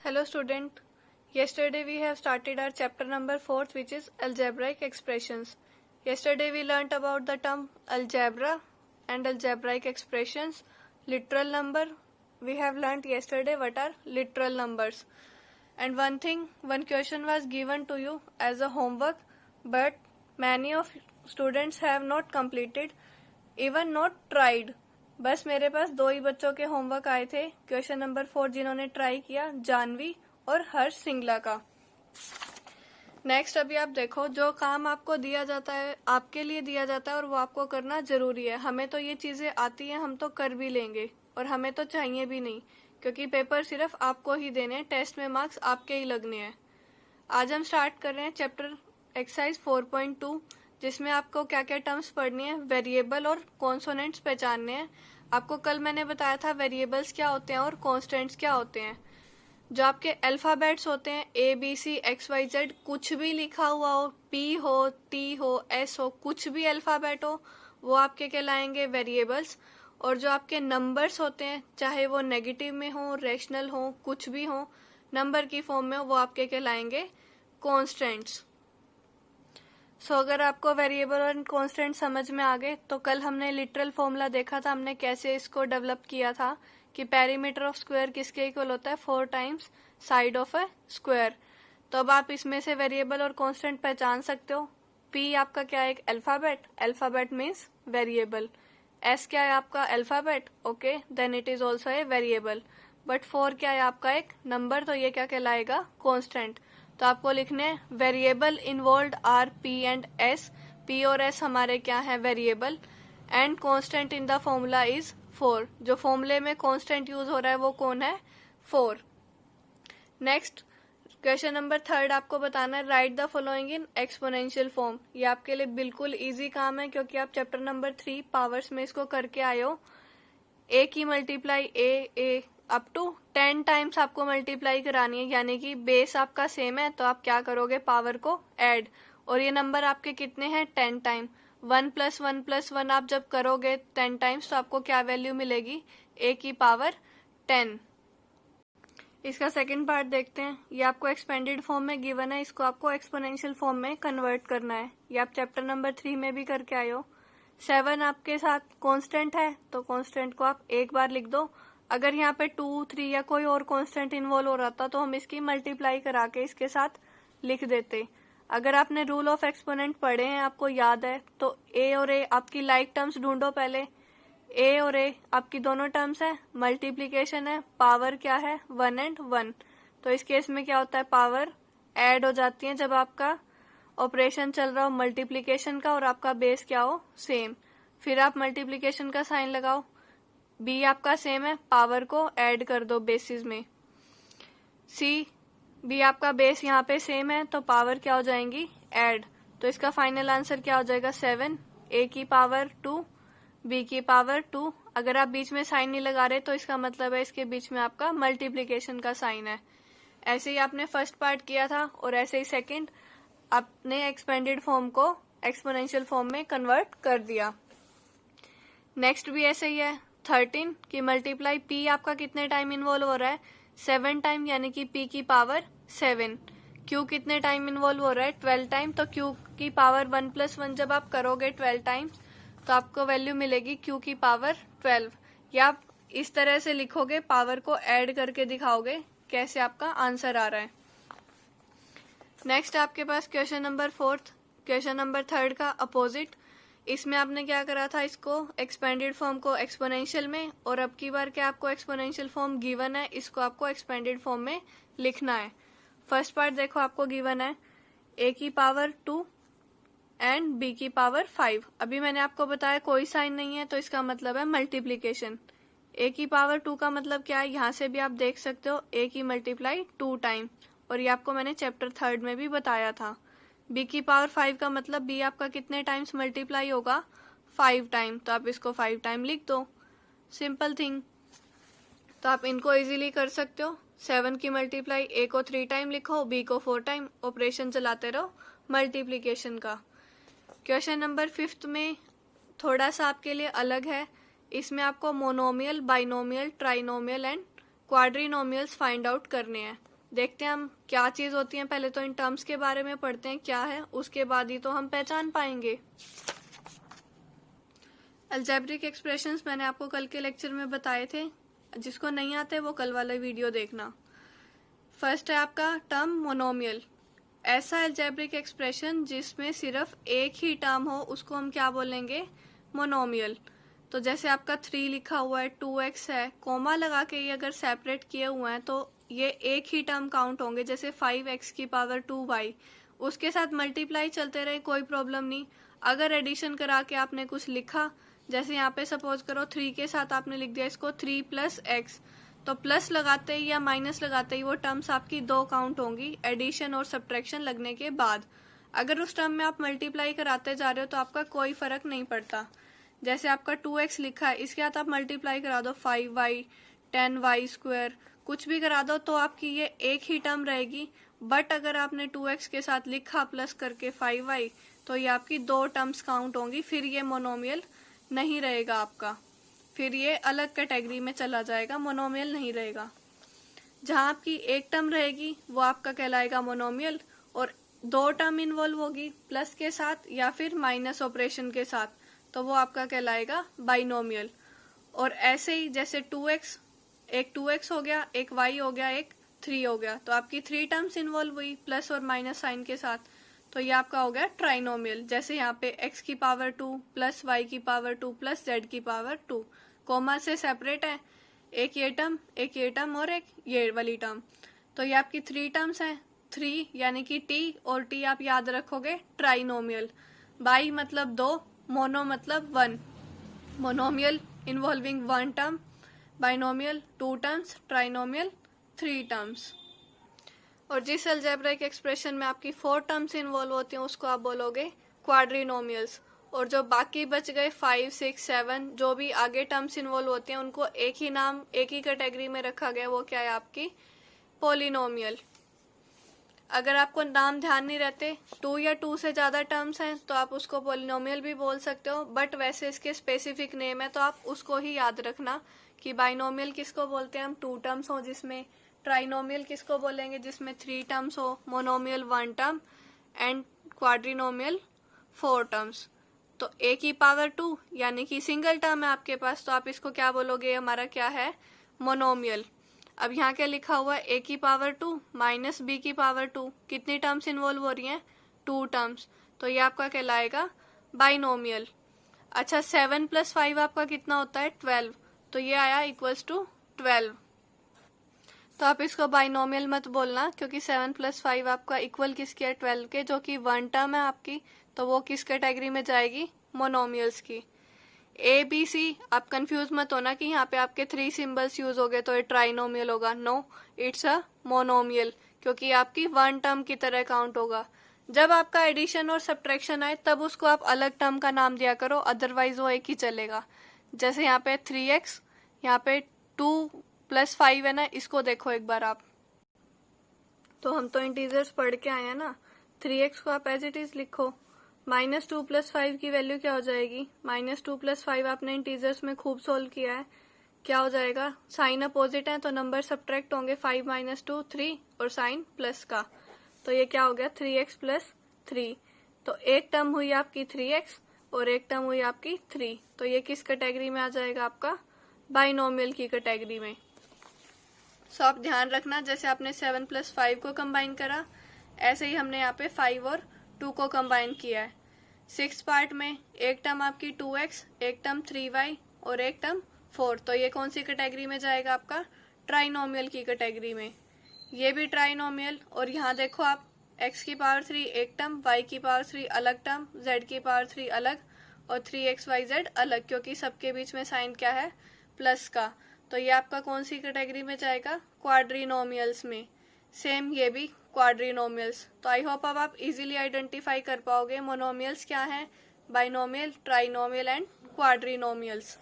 Hello student, yesterday we have started our chapter number 4th, which is algebraic expressions. Yesterday we learnt about the term algebra and algebraic expressions. Literal number, we have learnt yesterday what are literal numbers. And one question was given to you as a homework, but many of students have not completed, even not tried. बस मेरे पास 2 ही बच्चों के homework आए थे, question number 4 जिन्होंने try किया, जानवी और हर्ष सिंगला का। नेक्स्ट अभी आप देखो, जो काम आपको दिया जाता है, आपके लिए दिया जाता है और वो आपको करना जरूरी है। हमें तो ये चीजें आती हैं, हम तो कर भी लेंगे और हमें तो चाहिए भी नहीं, क्योंकि पेपर सिर्फ आपको ही देने हैं, टेस्ट में मार्क्स आपके ही लगने हैं। आज हम स्टार्ट कर रहे हैं चैप्टर एक्सरसाइज 4.2, जिसमें आपको क्या क्या टर्म्स पढ़नी है, वेरिएबल और कॉन्सोनेंट्स पहचानने हैं। आपको कल मैंने बताया था वेरिएबल्स क्या होते हैं और कॉन्स्टेंट्स क्या होते हैं। जो आपके अल्फाबेट्स होते हैं ABC XYZ, कुछ भी लिखा हुआ हो, P हो, T हो, S हो, कुछ भी अल्फाबेट हो, वो आपके कहलाएंगे वेरिएबल्स। और जो आपके नंबर्स होते हैं, चाहे वो नेगेटिव में हो, रेशनल हो, कुछ भी हो, नंबर की फॉर्म में हो, वो आपके कहलाएंगे कॉन्स्टेंट्स। अगर आपको वेरिएबल और कांस्टेंट समझ में आ गए, तो कल हमने लिटरल फॉर्मूला देखा था, हमने कैसे इसको डेवलप किया था कि पेरीमीटर ऑफ स्क्वायर किसके इक्वल होता है, 4 times side of A square. तो अब आप इसमें से वेरिएबल और कांस्टेंट पहचान सकते हो। P आपका क्या है, एक अल्फाबेट मीन्स वेरिएबल। S क्या है आपका, alphabet, okay, then it is also a variable. But 4 क्या है आपका, एक नंबर, तो ये क्या कहलाएगा, कांस्टेंट। तो आपको लिखने हैं variable involve are P and S। P और S हमारे क्या है, variable, and constant in the formula is 4। जो फॉर्मूले में कांस्टेंट यूज हो रहा है वो कौन है, 4। नेक्स्ट क्वेश्चन नंबर 3 आपको बताना है, right the following in exponential form. ये आपके लिए बिल्कुल इजी काम है, क्योंकि आप चैप्टर नंबर 3 पावर्स में इसको करके आए हो। A की multiply A up to 10 times आपको मल्टीप्लाई करानी है, यानी कि बेस आपका सेम है, तो आप क्या करोगे, पावर को ऐड। और ये नंबर आपके कितने हैं, 10 टाइम। 1 + 1 + 1 आप जब करोगे 10 टाइम्स, तो आपको क्या वैल्यू मिलेगी, A की पावर 10। इसका सेकंड पार्ट देखते हैं। ये आपको एक्सपेंडेड फॉर्म में गिवन है, इसको आपको एक्सपोनेंशियल फॉर्म में कन्वर्ट करना है। ये आप चैप्टर नंबर 3 में भी करके आए हो। 7 आपके साथ कांस्टेंट है, तो कांस्टेंट को आप एक बार लिख दो। अगर यहाँ पे 2, 3 या कोई और कांस्टेंट इन्वॉल्व हो रहा था, तो हम इसकी मल्टीप्लाई करा के इसके साथ लिख देते। अगर आपने रूल ऑफ एक्सपोनेंट पढ़े हैं, आपको याद है, तो A और A आपकी लाइक टर्म्स ढूंढो पहले। A और A आपकी दोनों टर्म्स है, मल्टीप्लीकेशन है, पावर क्या है, 1 एंड 1। तो इस केस में क्या होता है, पावर ऐड हो जाती है जब आपका ऑपरेशन चल रहा हो मल्टीप्लीकेशन का और आपका बेस क्या हो, सेम। फिर आप मल्टीप्लीकेशन का साइन लगाओ, B आपका सेम है, पावर को ऐड कर दो बेसिस में। B आपका बेस यहाँ पे सेम है, तो पावर क्या हो जाएंगी, ऐड। तो इसका फाइनल आंसर क्या हो जाएगा, 7। A की पावर 2, B की पावर 2। अगर आप बीच में साइन नहीं लगा रहे, तो इसका मतलब है इसके बीच में आपका मल्टीप्लीकेशन का साइन है। ऐसे ही आपने फर्स्ट पार्ट किया था, और ऐसे ही सेकेंड आपने एक्सपेंडेड फॉर्म को एक्सपोनेंशियल फॉर्म में कन्वर्ट कर दिया। नेक्स्ट भी ऐसे ही है, 13 की मल्टीप्लाई P आपका कितने टाइम इन्वॉल्व हो रहा है, 7 टाइम, यानी कि P की पावर 7। Q कितने टाइम इन्वॉल्व हो रहा है, 12 टाइम। तो Q की पावर 1 + 1 जब आप करोगे 12 टाइम्स, तो आपको वैल्यू मिलेगी Q की पावर 12। या आप इस तरह से लिखोगे, पावर को ऐड करके दिखाओगे कैसे आपका आंसर आ रहा है। नेक्स्ट आपके पास क्वेश्चन नंबर 4, क्वेश्चन नंबर 3 का अपोजिट। इसमें आपने क्या करा था, इसको एक्सपेंडेड फॉर्म को एक्सपोनेंशियल में, और अब की बार क्या आपको एक्सपोनेंशियल फॉर्म गिवन है, इसको आपको एक्सपेंडेड फॉर्म में लिखना है। फर्स्ट पार्ट देखो, आपको गिवन है A की पावर 2 एंड B की पावर 5। अभी मैंने आपको बताया कोई साइन नहीं है, तो इसका मतलब है मल्टीप्लीकेशन। A की पावर 2 का मतलब क्या है, यहाँ से भी आप देख सकते हो, A की मल्टीप्लाई 2 टाइम, और ये आपको मैंने चैप्टर 3 में भी बताया था। B की पावर 5 का मतलब B आपका कितने टाइम्स मल्टीप्लाई होगा, 5 टाइम। तो आप इसको 5 टाइम लिख दो, सिंपल थिंग। तो आप इनको इजीली कर सकते हो। 7 की मल्टीप्लाई A को 3 टाइम लिखो, B को 4 टाइम, ऑपरेशन चलाते रहो मल्टीप्लीकेशन का। क्वेश्चन नंबर 5 में थोड़ा सा आपके लिए अलग है। इसमें आपको monomial, binomial, trinomial and quadrinomials find out करने हैं। देखते हैं हम क्या चीज होती है। पहले तो इन टर्म्स के बारे में पढ़ते हैं क्या है, उसके बाद ही तो हम पहचान पाएंगे। अलजेब्रिक एक्सप्रेशंस मैंने आपको कल के लेक्चर में बताए थे, जिसको नहीं आते वो कल वाला वीडियो देखना। फर्स्ट है आपका टर्म मोनोमियल। ऐसा अलजेब्रिक एक्सप्रेशन जिसमें सिर्फ एक ही टर्म हो उसको हम क्या बोलेंगे, मोनोमियल। तो जैसे आपका 3 लिखा हुआ है, 2x है, कोमा लगा के ये अगर सेपरेट किए हुए हैं तो ये एक ही टर्म काउंट होंगे। जैसे 5x की पावर 2y, उसके साथ मल्टीप्लाई चलते रहे कोई प्रॉब्लम नहीं। अगर एडिशन करा के आपने कुछ लिखा, जैसे यहाँ पे सपोज करो 3 के साथ आपने लिख दिया इसको 3 + x, तो प्लस लगाते ही या माइनस लगाते ही वो टर्म्स आपकी 2 काउंट होंगी एडिशन और सब्ट्रैक्शन लगने के बाद। अगर उस टर्म में आप मल्टीप्लाई कराते जा रहे हो तो आपका कोई फर्क नहीं पड़ता। जैसे आपका 2x लिखा है, इसके साथ आप मल्टीप्लाई करा दो 5y 10y², कुछ भी करा दो तो आपकी ये एक ही टर्म रहेगी। बट अगर आपने 2x के साथ लिखा प्लस करके 5y, तो ये आपकी 2 टर्म्स काउंट होंगी, फिर ये मोनोमियल नहीं रहेगा आपका, फिर ये अलग कैटेगरी में चला जाएगा, मोनोमियल नहीं रहेगा। जहां आपकी एक टर्म रहेगी वो आपका कहलाएगा मोनोमियल, और 2 टर्म इन्वॉल्व होगी प्लस के साथ या फिर माइनस ऑपरेशन के साथ, तो वो आपका कहलाएगा बाइनोमियल। और ऐसे ही जैसे 2x, एक 2x हो गया, एक y हो गया, एक 3 हो गया, तो आपकी 3 टर्म्स इन्वॉल्व हुई प्लस और माइनस साइन के साथ, तो ये आपका हो गया ट्राइनोमियल। जैसे यहाँ पे x की पावर 2 + y की पावर 2 + z की पावर 2, कोमा से सेपरेट है, एक ये टर्म और एक ये वाली टर्म, तो ये आपकी 3 टर्म्स हैं। 3 यानी कि t और t आप याद रखोगे ट्राइनोमियल। बाई मतलब 2, मोनो मतलब 1, monomial involving 1 term, binomial 2 terms, trinomial 3 terms. और जिस अलजेब्रिक एक्सप्रेशन में आपकी 4 टर्म्स इन्वॉल्व होती हैं उसको आप बोलोगे क्वाड्रिनोमियल्स। और जो बाकी बच गए 5, 6, 7 जो भी आगे टर्म्स इन्वॉल्व होती हैं उनको एक ही नाम, एक ही कैटेगरी में रखा गया, वो क्या है आपकी पॉलिनोमियल। अगर आपको नाम ध्यान नहीं रहते, 2 या 2 से ज्यादा टर्म्स हैं तो आप उसको पॉलिनोमियल भी बोल सकते हो, बट वैसे इसके स्पेसिफिक नेम है तो आप उसको ही याद रखना कि बाइनोमियल किसको बोलते हैं हम, 2 टर्म्स हो जिसमें, ट्राइनोमियल किसको बोलेंगे जिसमें 3 टर्म्स हो, मोनोमियल 1 टर्म, एंड क्वाड्रिनोमियल 4 टर्म्स। तो a की पावर 2 यानी कि सिंगल टर्म है आपके पास, तो आप इसको क्या बोलोगे, हमारा क्या है, मोनोमियल। अब यहाँ क्या लिखा हुआ है, a की पावर 2 - b की पावर 2, कितनी टर्म्स इन्वॉल्व हो रही हैं, 2 टर्म्स, तो ये आपका कहलाएगा बाइनोमियल। अच्छा 7 + 5 आपका कितना होता है, 12, तो ये आया इक्वल्स टू 12। तो आप इसको बाइनोमियल मत बोलना, क्योंकि 7 + 5 आपका इक्वल किसके है, 12 के, जो कि 1 टर्म है आपकी, तो वो किस कैटेगरी में जाएगी, मोनोमियल्स की। ए बी सी आप कंफ्यूज मत होना कि यहाँ पे आपके 3 सिंबल्स यूज हो गए तो ये ट्राइनोमियल होगा, नो, इट्स अ मोनोमियल, क्योंकि आपकी 1 टर्म की तरह काउंट होगा। जब आपका एडिशन और सब्ट्रैक्शन आए तब उसको आप अलग टर्म का नाम दिया करो, अदरवाइज वो एक ही चलेगा। जैसे यहाँ पे 3x, यहाँ पे 2 + 5 है ना, इसको देखो एक बार आप, तो हम तो इंटीजर्स पढ़ के आए हैं ना, 3x को आप एज इट इज लिखो, -2 + 5 की वैल्यू क्या हो जाएगी, -2 + 5 आपने इंटीजर्स में खूब सोल्व किया है, क्या हो जाएगा, साइन अपोजिट है तो नंबर सब्ट्रैक्ट होंगे, 5 - 2 3 और साइन प्लस का, तो ये क्या हो गया 3x + 3, तो एक टर्म हुई आपकी 3x और एक टर्म हुई आपकी 3, तो ये किस कैटेगरी में आ जाएगा आपका, बाइनोमियल की कैटेगरी में। सो आप ध्यान रखना, जैसे आपने 7 + 5 को कंबाइन करा, ऐसे ही हमने यहाँ पे 5 और 2 को कंबाइन किया है। 6 पार्ट में एक टर्म आपकी 2x, एक टर्म 3y और एक टर्म 4, तो ये कौन सी कैटेगरी में जाएगा आपका, ट्राइनोमियल की कैटेगरी में। ये भी ट्राइनोमियल, और यहाँ देखो आप, x की पावर 3 एक टर्म, y की पावर 3 अलग टर्म, z की पावर 3 अलग और 3xyz अलग, क्योंकि सबके बीच में साइन क्या है, प्लस का, तो ये आपका कौन सी कैटेगरी में जाएगा, क्वाड्रिनोमियल्स में। सेम ये भी क्वाड्रिनोमियल्स। तो आई होप अब आप इजीली आइडेंटिफाई कर पाओगे मोनोमियल्स क्या हैं, बाइनोमियल, ट्राइनोमियल एंड क्वाड्रिनोमियल्स।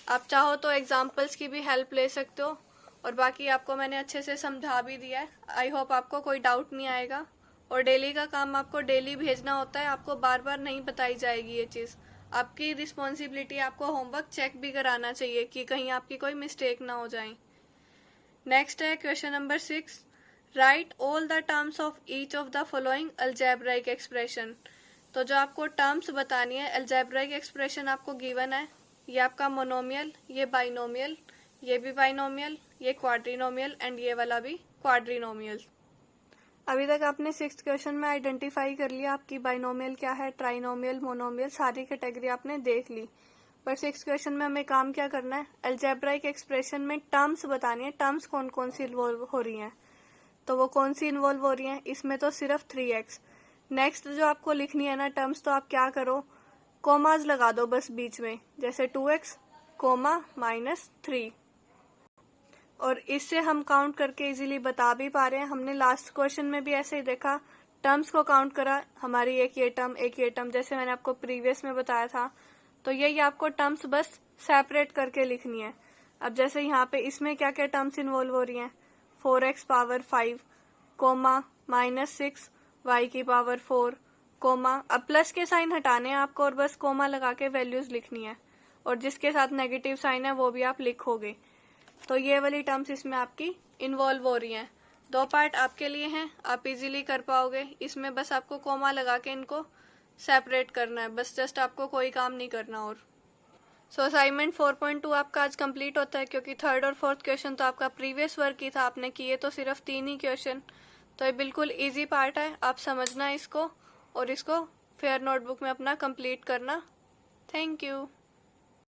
आप चाहो तो एग्जांपल्स की भी हेल्प ले सकते हो, और बाकी आपको मैंने अच्छे से समझा भी दिया है। आई होप आपको कोई डाउट नहीं आएगा, और डेली का काम आपको डेली भेजना होता है, आपको बार बार नहीं बताई जाएगी ये चीज़। आपकी रिस्पॉन्सिबिलिटी, आपको होमवर्क चेक भी कराना चाहिए कि कहीं आपकी कोई मिस्टेक ना हो जाए। नेक्स्ट है question number 6, right all the terms of each of the following algebraic expression. तो जो आपको टर्म्स बतानी है, अलजेब्राइक एक्सप्रेशन आपको गिवन है, ये आपका मोनोमियल, ये बाइनोमियल, ये भी बाइनोमियल, ये क्वाड्रिनोमियल एंड ये वाला भी क्वाड्रिनोमियल। अभी तक आपने 6th क्वेश्चन में आइडेंटिफाई कर लिया आपकी बाइनोमियल क्या है, ट्राइनोमियल, मोनोमियल, सारी कैटेगरी आपने देख ली। पर 6th क्वेश्चन में हमें काम क्या करना है, अलजेब्राइक एक्सप्रेशन में टर्म्स बतानी है, टर्म्स कौन कौन सी इन्वॉल्व हो रही हैं। तो वो कौन सी इन्वॉल्व हो रही हैं, इसमें तो सिर्फ 3x। नेक्स्ट जो आपको लिखनी है ना टर्म्स, तो आप क्या करो, कोमाज लगा दो बस बीच में, जैसे 2x कोमा -3। और इससे हम काउंट करके इजीली बता भी पा रहे हैं। हमने लास्ट क्वेश्चन में भी ऐसे ही देखा, टर्म्स को काउंट करा, हमारी एक ये टर्म, जैसे मैंने आपको प्रीवियस में बताया था। तो यही आपको टर्म्स बस सेपरेट करके लिखनी है। अब जैसे यहाँ पे इसमें क्या क्या टर्म्स इन्वॉल्व हो रही हैं, 4x पावर 5 कोमा -6 y की पावर 4 कोमा, अब प्लस के साइन हटाने हैं आपको और बस कोमा लगा के वैल्यूज लिखनी है, और जिसके साथ नेगेटिव साइन है वो भी आप लिखोगे। तो ये वाली टर्म्स इसमें आपकी इन्वॉल्व हो रही हैं। 2 पार्ट आपके लिए हैं, आप इजीली कर पाओगे। इसमें बस आपको कोमा लगा के इनको सेपरेट करना है, बस जस्ट आपको कोई काम नहीं करना। और सो असाइनमेंट 4.2 आपका आज कंप्लीट होता है, क्योंकि 3rd और 4th क्वेश्चन तो आपका प्रीवियस वर्क ही था, आपने किए तो सिर्फ 3 ही क्वेश्चन। तो ये बिल्कुल इजी पार्ट है, आप समझना इसको और इसको फेयर नोटबुक में अपना कंप्लीट करना। Thank you.